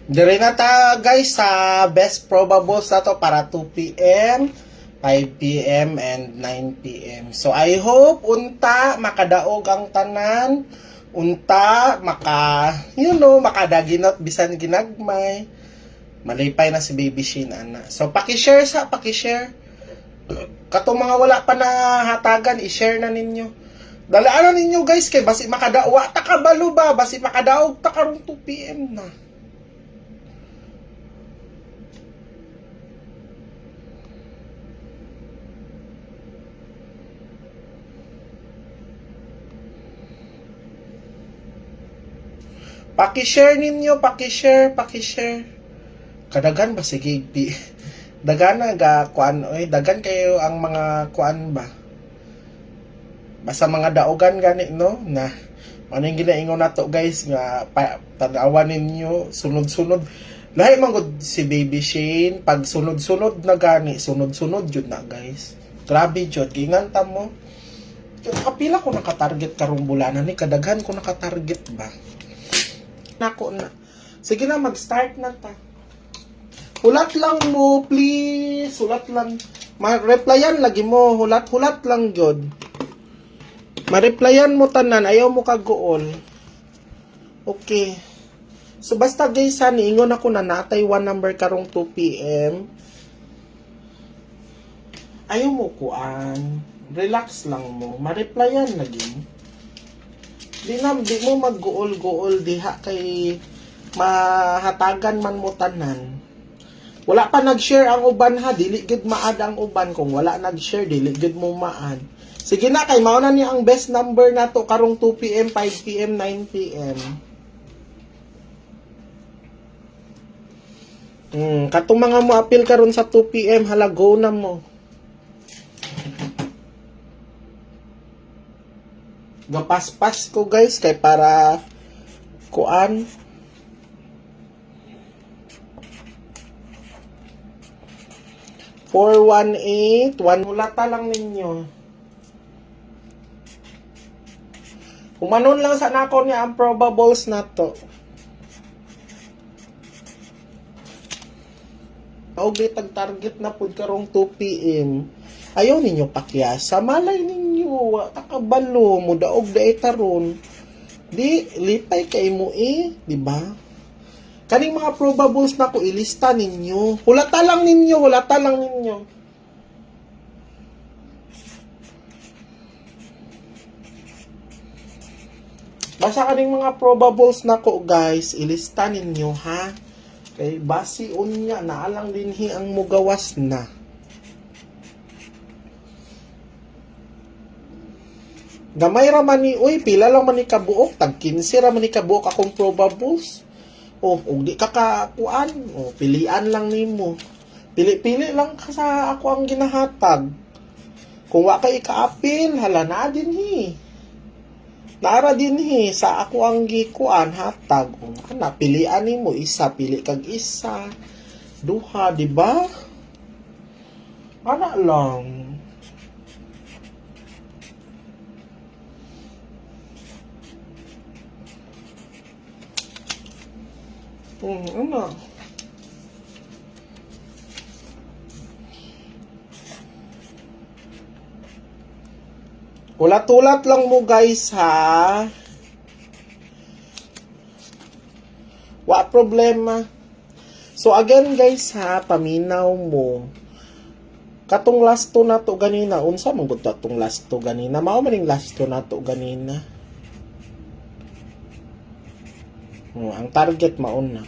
Dire na ta guys sa best probables na to para 2 p.m., 5 p.m. and 9 p.m. So I hope unta makadaog ang tanan, unta makadaginot bisan ginagmay. Malipay na si Baby Shin ana. So paki-share katong mga wala pa na hatagan, i-share na ninyo. Dalaan na ninyo guys kay basi makadawa ta kabalo ba, basi makadaog ta karong 2 p.m. na. Paki-share ninyo, paki-share. Kadagan ba sige dagan na ga kuan dagan kayo ang mga kuan ba. Basta mga daogan gani no na ano yung ginaingon nato guys nga tanawan ninyo sunod-sunod. Lahi man gud si Baby Shane pag sunod-sunod na gani, sunod-sunod jud na guys. Grabe jud gingan ta mo. Kapila ko naka-target karong bulanan ni kadaghan ko naka-target ba. Nako na. Sige na, mag-start na ta. Hulat lang mo, please. Hulat lang. Ma-replyan lagi mo. Hulat-hulat lang yun. Ma-replyan mo tanan. Ayaw mo kagool. Okay. So, basta guys, niingon ako na natay 1 number karong 2 p.m. Ayaw mo kuan. Relax lang mo. Ma-replyan lagi. Di mo mag-guol-guol diha kay mahatagan man mo tanan. Wala pa nag-share ang uban ha, dili gud maad ang uban. Kung wala nag-share, dili gud mo maad. Sige na kay mao na ni ang best number nato karong 2 p.m., 5 p.m., 9 p.m. Katong mga mo appeal karon sa 2 p.m. hala go na mo. Gapas-pas ko guys kay para kuan 418 hulata lang ninyo. Kumanon lang sa nako niya ang probables na to. Tag target na pud karong 2 p.m. Ayaw ninyo pakyasa, malay ninyo, takabalo mo daog daay taron. Di lipay kay mo di ba? Kaning mga probables na ko ilista ninyo. Hulata lang ninyo. Basta kaning mga probables na ko guys, ilista ninyo ha. Kay basi unya naalang dinhi ang mugawas na. Gamay ra man ni, pila lang man ni kabuok, tag 15 ra man ni kabuok akong probables. Ug di ka kakuan, pilian lang nimo. Pili-pili lang ka sa ako ang ginahatag. Kung wa kay ka-apil, hala na dinhi. Naara dinhi sa ako ang gikuan hatag. Ana pilian nimo isa, pili kag isa. Duha, di ba? Ana lang. Ano? Ulat-ulat lang mo guys ha. Wa problema. So again guys ha, paminaw mo. Katong last to na to ganina, unsa man gud tong last to ganina? Mao man ning last to na to ganina. Ang target mauna.